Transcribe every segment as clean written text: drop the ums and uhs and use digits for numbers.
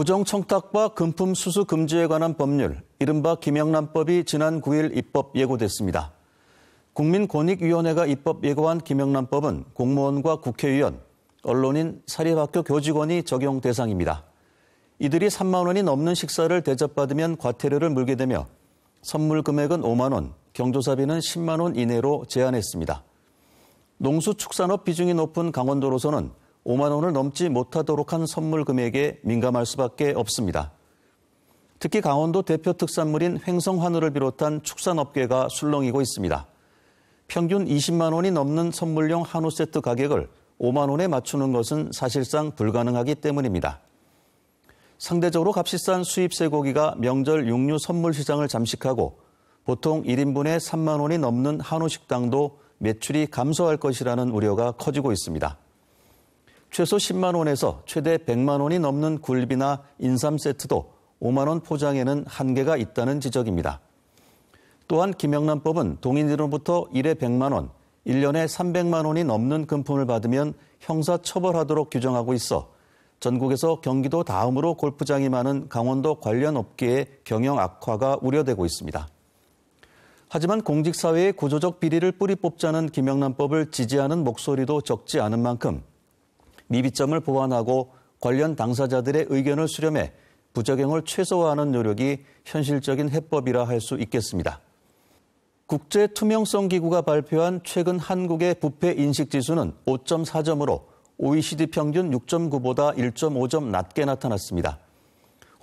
부정청탁과 금품 수수 금지에 관한 법률, 이른바 김영란법이 지난 9일 입법 예고됐습니다. 국민권익위원회가 입법 예고한 김영란법은 공무원과 국회의원, 언론인, 사립학교 교직원이 적용 대상입니다. 이들이 3만 원이 넘는 식사를 대접받으면 과태료를 물게 되며 선물 금액은 5만 원, 경조사비는 10만 원 이내로 제한했습니다. 농수축산업 비중이 높은 강원도로서는 5만 원을 넘지 못하도록 한 선물 금액에 민감할 수밖에 없습니다. 특히 강원도 대표 특산물인 횡성한우를 비롯한 축산업계가 술렁이고 있습니다. 평균 20만 원이 넘는 선물용 한우 세트 가격을 5만 원에 맞추는 것은 사실상 불가능하기 때문입니다. 상대적으로 값이 싼 수입 쇠고기가 명절 육류 선물 시장을 잠식하고 보통 1인분에 3만 원이 넘는 한우 식당도 매출이 감소할 것이라는 우려가 커지고 있습니다. 최소 10만 원에서 최대 100만 원이 넘는 굴비나 인삼 세트도 5만 원 포장에는 한계가 있다는 지적입니다. 또한 김영란법은 동인으로부터 1회 100만 원, 1년에 300만 원이 넘는 금품을 받으면 형사처벌하도록 규정하고 있어 전국에서 경기도 다음으로 골프장이 많은 강원도 관련 업계의 경영 악화가 우려되고 있습니다. 하지만 공직사회의 구조적 비리를 뿌리 뽑자는 김영란법을 지지하는 목소리도 적지 않은 만큼 미비점을 보완하고 관련 당사자들의 의견을 수렴해 부작용을 최소화하는 노력이 현실적인 해법이라 할 수 있겠습니다. 국제투명성기구가 발표한 최근 한국의 부패 인식지수는 5.4점으로 OECD 평균 6.9보다 1.5점 낮게 나타났습니다.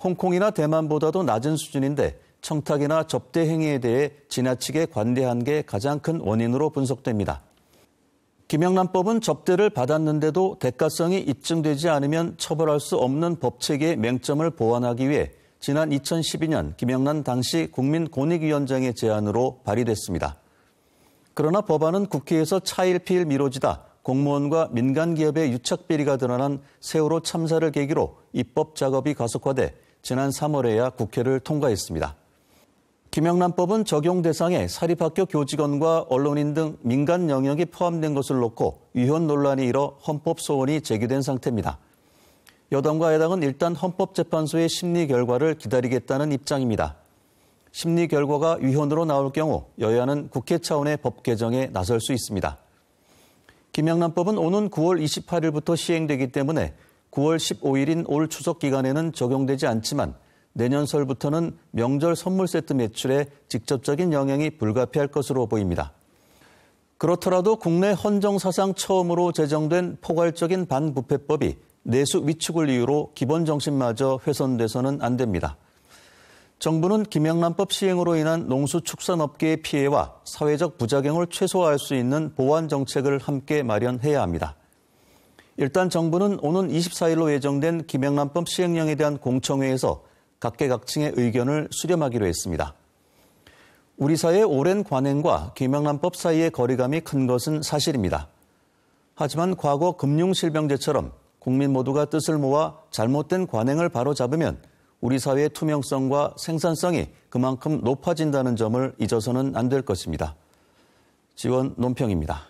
홍콩이나 대만보다도 낮은 수준인데 청탁이나 접대 행위에 대해 지나치게 관대한 게 가장 큰 원인으로 분석됩니다. 김영란법은 접대를 받았는데도 대가성이 입증되지 않으면 처벌할 수 없는 법체계의 맹점을 보완하기 위해 지난 2012년 김영란 당시 국민권익위원장의 제안으로 발의됐습니다. 그러나 법안은 국회에서 차일피일 미뤄지다 공무원과 민간기업의 유착비리가 드러난 세월호 참사를 계기로 입법 작업이 가속화돼 지난 3월에야 국회를 통과했습니다. 김영란법은 적용 대상에 사립학교 교직원과 언론인 등 민간 영역이 포함된 것을 놓고 위헌 논란이 일어 헌법 소원이 제기된 상태입니다. 여당과 야당은 일단 헌법재판소의 심리 결과를 기다리겠다는 입장입니다. 심리 결과가 위헌으로 나올 경우 여야는 국회 차원의 법 개정에 나설 수 있습니다. 김영란법은 오는 9월 28일부터 시행되기 때문에 9월 15일인 올 추석 기간에는 적용되지 않지만 내년 설부터는 명절 선물 세트 매출에 직접적인 영향이 불가피할 것으로 보입니다. 그렇더라도 국내 헌정 사상 처음으로 제정된 포괄적인 반부패법이 내수 위축을 이유로 기본 정신마저 훼손돼서는 안 됩니다. 정부는 김영란법 시행으로 인한 농수축산업계의 피해와 사회적 부작용을 최소화할 수 있는 보완 정책을 함께 마련해야 합니다. 일단 정부는 오는 24일로 예정된 김영란법 시행령에 대한 공청회에서 각계각층의 의견을 수렴하기로 했습니다. 우리 사회의 오랜 관행과 김영란법 사이의 거리감이 큰 것은 사실입니다. 하지만 과거 금융실명제처럼 국민 모두가 뜻을 모아 잘못된 관행을 바로잡으면 우리 사회의 투명성과 생산성이 그만큼 높아진다는 점을 잊어서는 안 될 것입니다. 지원 논평입니다.